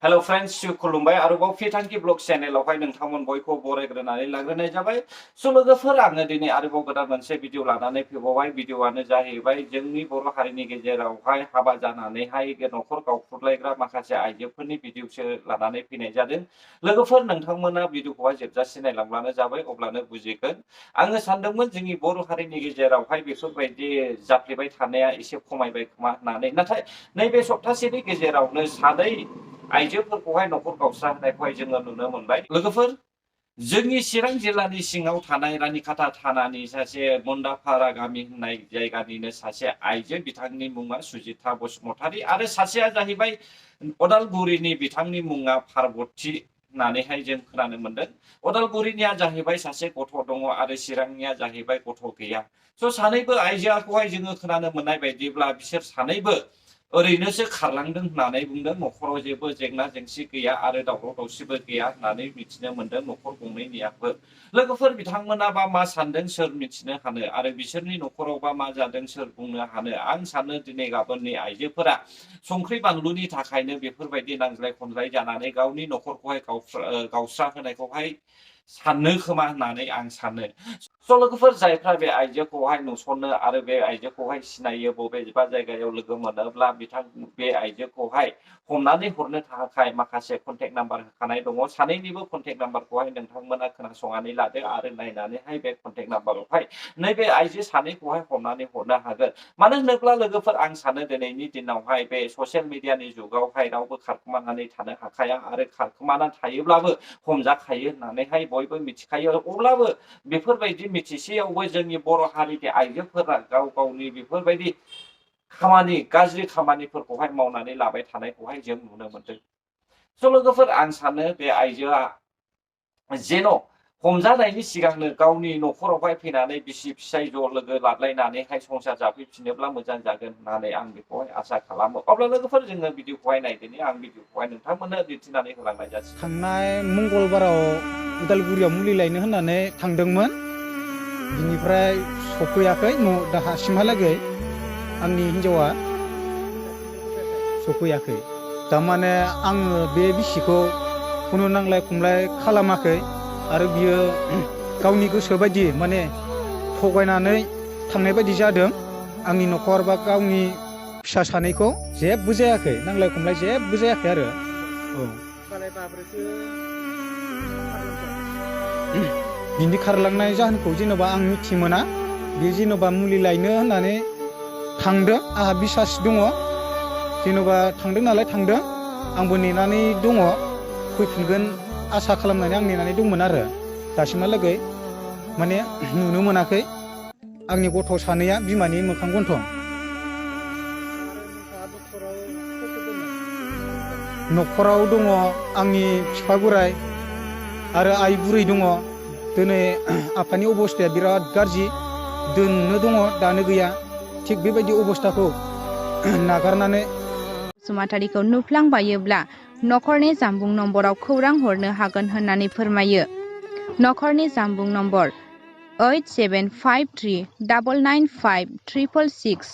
Hello friends खुलुमबाय आरोबाव फिथांखि blog चेनेलावहाय नोंथांमोन बयखौ बरायग्रोनानै लाग्रोनाय जाबाय। स' लोगोफोर आङो दिनै आरोबाव गोदान मोनसे भिडिअ लानानै फैबावबाय। भिडिअआनो जाहैबाय जोंनि बर' हारिनि गेजेरावहाय हाबा जानानैहाय न'खर गावख्रुबलायग्रा माखासे आइजोफोरनि भिडिअसो लानानै फैनाय जादों। लोगोफोर नोंथांमोना भिडिअखौहाय जोबजासे नायलांब्लानो जाबाय, अब्लानो बुजिगोन। आङो सानदोंमोन जोंनि बर' हारिनि गेजेरावहाय बेफोरबायदि जाफ्लेबाय थानाया एसे खमायबाय खोमा होननानै, नाथाय नैबे सप्तासेनि गेजेरावनो सानै आइजोफोरखौहाय न'खर गावस्रा होनायखौहाय जोङो नुनो मोनबाय। लोगोफोर जोंनि चिरां जिल्लानि सिङाव थानाय रानिखाथा थानानि सासे मन्दाफारा गामि होननाय जायगानिनो सासे आइजो, बिथांनि मुङा सुजिथा बसुमतारी आरो सासेया जाहैबाय अदालगुरिनि, बिथांनि मुङा पार्बती होननानैहाय जों खोनानो मोनदों। अदालगुरिनिया जाहैबाय सासे गथ' दङ आरो चिरांनिया जाहैबाय गथ' गैया। स' सानैबो आइजोखौहाय जोङो खोनानो मोननाय बायदिब्ला बिसोर सानैबो ओरैनोसो खारलांदों होननानै बुंदों। न'खराव जेबो जेंना जेंसि गैया आरो दावराव दावसिबो गैया होननानै मिथिनो मोनदों न'खर गंनैनियाबो। लोगोफोर बिथांमोनाबा मा सानदों सोर मिथिनो हानो, आरो बिसोरनि न'खरावबा मा जादों सोर बुंनो हानो। आं सानो दिनै गाबोननि आइजोफोरा संख्रि बानलुनि थाखायनो बेफोरबायदि नांज्लाय खमज्लाय जानानै गावनि न'खरखौहाय गावस्रा होनायखौहाय साननो खोमा होननानै आं सानो। स' लोगोफोर जायफ्रा बे आइजोखौहाय नुसनो आरो बे आइजोखौहाय सिनायो, बबेबा जायगायाव लोगो मोनोब्ला बे आइजोखौहाय हमनानै हरनो थाखाय माखासे कन्टेक्ट नाम्बार होखानाय दङ। सानैनिबो कन्टेक्ट नाम्बारखौहाय नोंथांमोना खोनासंनानै लादो आरो नायनानैहाय बे कन्टेक्ट नाम्बारावहाय नैबे आइजो सानैखौहाय हमनानै हरनो हागोन। मानो होनोब्ला लोगोफोर आं सानो दिनैनि दिनावहाय बे ससियेल मिडियानि जुगावहाय रावबो खारखोमानानै थानो हाखाया, आरो खारखोमानानै थायोब्लाबो हमजाखायो होननानैहाय बयबो मिथिखायो। अब्लाबो बेफोरबायदि मिथिसेयावबो जोंनि बर' हारिनि आइजोफोरा गाव गावनि बेफोरबायदि गाज्रि खामानिफोरखौहाय मावनानै लाबाय थानायखौहाय जों नुनो मोनदों। स' लोगोफोर आं सानो बे आइजोआ जेन' हमजानायनि सिगांनो गावनि न'खरावहाय फैनानै बिसि फिसाय ज' लोगो लालायनानैहाय संसार जाफैफिनोब्ला मोजां जागोन होननानै आं बेखौहाय आसा खालामो। अब्ला लोगोफोर जोङो भिडिअखौहाय नायदिनि, आं भिडिअखौहाय नोंथांमोननो दिन्थिनानै होलांनाय जासिगोन। थांनाय मंगलबाराव उदालगुरियाव मुलि लायनो होननानै थांदोंमोन। बिनिफ्राय सफैयाखै, दासिमहालागै आंनि हिन्जावा सफैयाखै। थारमाने आङो बे बिसिखौ खुनु नांलाय खमलाय खालामाखै, आरो बियो गावनि गोसो बायदि माने थगायनानै थांनाय बायदि जादों। आंनि न'खर बा गावनि फिसा सानैखौ जेबो जायाखै, नांलाय खमलाय जेबो जायाखै आरो। बिनि खारलांनाय जाहोनखौ जेन'बा आं मिथि मोना। बे जेन'बा मुलि लायनो होननानै थांदों, आंहा बिसास दङ। जेन'बा थांदों नालाय थांदों, आंबो नेनानै दङ, फैफिनगोन आसा खालामनानै आं नेनानै दंमोन आरो। दासिमहालागै माने नुनो मोनाखै आंनि गथ' सानैया बिमानि मोखां गन्थं। न'खराव दङ आंनि बिफा बोराय आरो आइ बुरै दङ। दिनै आफानि अबस्थाया बिराद गाज्रि, दोननो दङ दानो गैया। थिग बेबायदि अबस्थाखौ नागारनानै बसुमतारीखौ नुफ्लांबायोब्ला न'खरनि जानबुं नम्बराव खौरां हरनो हागोन होननानै फोरमायो। न'खरनि जानबुं नम्बर 8753995666।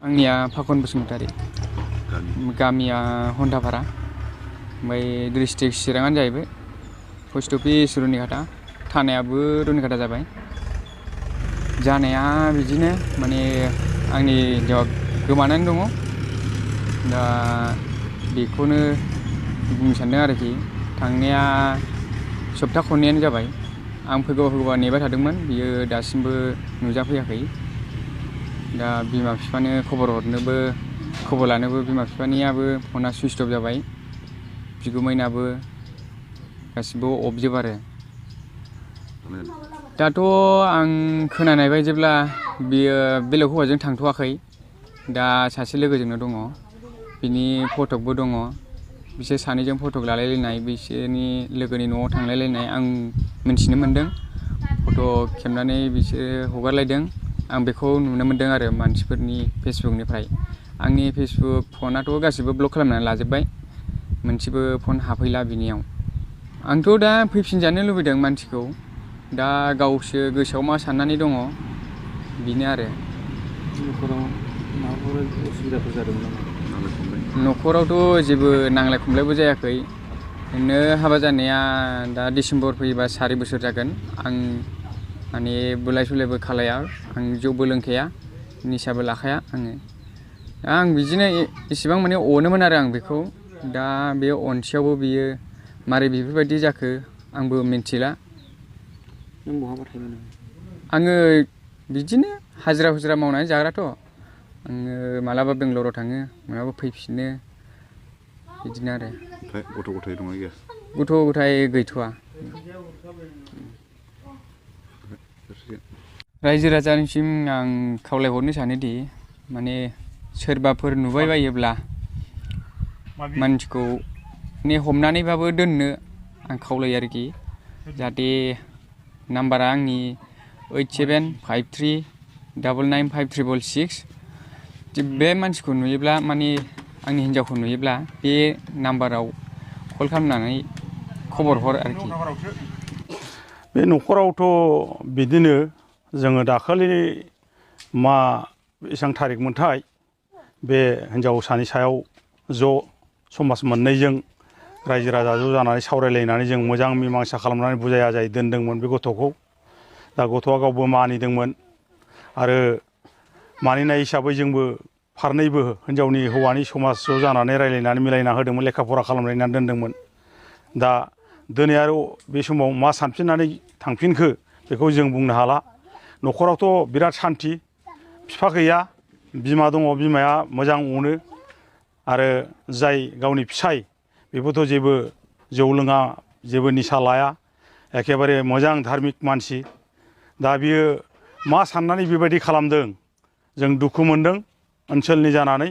आंनिया फाखन बसुमतारी, गामिया हन्दाफारा, ओमफ्राय डिस्ट्रिक्ट चिराङानो जाहैबाय। पस्ट अफिस रुनिखाथा, थानायाबो रुनिखाथा जाबाय। जानाया बिदिनो माने आंनि हिन्जावा गोमानानै दङ। दा बेखौनो बुंनो सानदों आरोखि। थांनाया सप्ता खननैयानो जाबाय। आं फैगौ नेबाय थादोंमोन, बियो दासिमबो नुजाफैयाखै। दा बिमा बिफानो खबर लानोबो बिमा बिफानियाबो फना सुइस अफ जाबाय। बिगुमैनाबो गासिबो अफजोब आरो। दाथ' आं खोनानाय बायदिब्ला बियो बेलेग हौवाजों थांथ'वाखै, दा सासे लोगोजोंनो दङ। बिनि फटकबो दङ, बिसोर सानैजों फटक लालायलायनाय, बिसोरनि लोगोनि न'आव थांलायलायनाय आं मिन्थिनो मोन्दों। फट' खेबनानै बिसोरो हगारलायदों, आं बेखौ नुनो मोन्दों आरो मानसिफोरनि फेसबुकनिफ्राय। आंनि फेसबुक फनाथ' गासिबो ब्लक खालामनानै लाजोब्बाय, मोनसेबो फन हाबफैला बिनियाव। आंथ' दा फैफिनजानो लुबैदों मानसिखौ, दा गावसो गोसोआव मा साननानै दङ बेनो आरो। माबाफोर उसुबिदाफोर जादोंमोन नामा? न'खरावथ' जेबो नांलाय खमलायबो जायाखै। ओरैनो हाबा जानाया दा डिसेम्बर फैयोबा 4 बोसोर जागोन। आं माने बुलाय सुलायबो खालाया, आं जौबो लोंखाया, निसाबो लाखाया आङो। दा आं बिदिनो इसेबां माने अनोमोन आरो आं बेखौ। दा बे अनसेयावबो बियो मारै बेफोरबायदि जाखो आंबो मिन्थिला। नों बहाबा थायोमोन? आङो बिदिनो हाजिरा हुजिरा मावनानै जाग्राथ'। आङो मालाबा बेंगलराव थाङो, मालाबा फैफिनो बिदिनो आरो। ओमफ्राय गथ' गथाय दंना गैया? गथ' गथाय गैथ'वा। रायजो राजानिसिम आं खावलायहरनो सानोदि माने सोरबाफोर नुबाय बायोब्ला मानसिखौ माने हमनानैबाबो दोननो आं खावलायो आरोखि। जाहाथे नाम्बारा आंनि 8753999566। बे मानसिखौ नुयोब्ला माने आंनि हिन्जावखौ नुयोब्ला बे नाम्बाराव कल खालामनानै खबर हर आरोखि। बे न'खरावथ' बिदिनो जोङो दाखालि मा बेसेबां थारिख मोनथाय बे हिन्जावसानि सायाव ज' समाज मोननैजों रायजो राजा ज' जानानै सावरायलायनानै जों मोजां मिमांसा खालामनानै बुजाय आजाय दोनदोंमोन बे गथ'खौ। दा गथ'आ गावबो मानिदोंमोन आरो मानिनाय हिसाबै जोंबो फारनैबो हिन्जावनि हौवानि समाज ज' जानानै रायलायनानै मिलायना होदोंमोन, लेखा फरा खालामलायनानै दोनदोंमोन। दा दिनै आरो बे समाव मा सानफिननानै थांफिनखो बेखौ जों बुंनो हाला। न'खरावथ' बिराद सान्थि, बिफा गैया, बिमा दङ, बिमाया मोजां अनो आरो जाय गावनि फिसाय बेबोथ' जेबो जौ लोङा, जेबो निसा लाया, एखेबारे मोजां धार्मिक मानसि। दा बियो मा साननानै बेबायदि खालामदों जों दुखु मोनदों ओनसोलनि जानानै।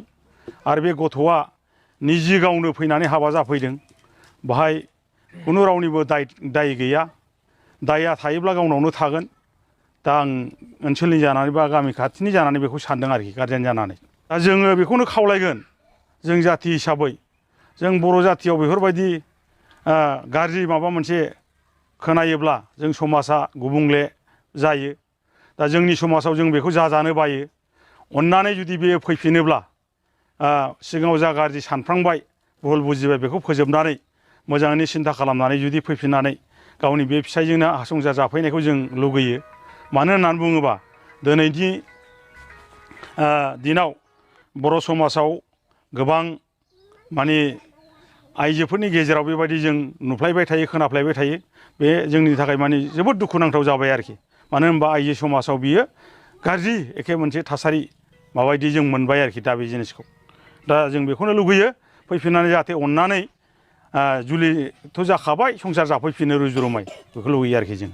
आरो बे गथ'आ निजि गावनो फैनानै हाबा जाफैदों, बाहाय खुनु रावनिबो दाय गैया। दायआ थायोब्ला गावनावनो थागोन। दा आं ओनसोलनि जानानै बा गामि खाथिनि जानानै बेखौ सानदों आरोखि, गारजेन जानानै। दा जोङो बेखौनो खावलायगोन, जों जाथि हिसाबै जों बर' जाथियाव बेफोरबायदि गाज्रि माबा मोनसे खोनायोब्ला जों समाजा गुबुंले जायो। दा जोंनि समाजाव जों बेखौ जाजानो बायो। अननानै जुदि बेयो फैफिनोब्ला सिगाङाव जा गाज्रि सानफ्लांबाय, भुल बुजिबाय, बेखौ फोजोबनानै मोजाङैनो सिन्था खालामनानै जुदि फैफिननानै गावनि बे फिसायजोंनो संसार जाफैनायखौ जों लुगैयो। मानो होननानै बुङोबा दिनैनि दिनाव बर' समाजाव गोबां माने आइजोफोरनि गेजेराव बेबायदि जों नुफ्लायबाय थायो, खोनाफ्लायबाय थायो। बे जोंनि थाखाय माने जोबोद दुखुनांथाव जाबाय आरोखि। मानो होनबा आइजो समाजाव बियो गाज्रि एखे मोनसे थासारि माबायदि जों मोनबाय आरोखि दा बे जिनिसखौ। दा जों बेखौनो लुगैयो फैफिननानै जाहाथे अननानै जुलिथ' जाखाबाय, संसार जाफैफिनो रुजु रुमाय, बेखौ लुगैयो आरोखि जों।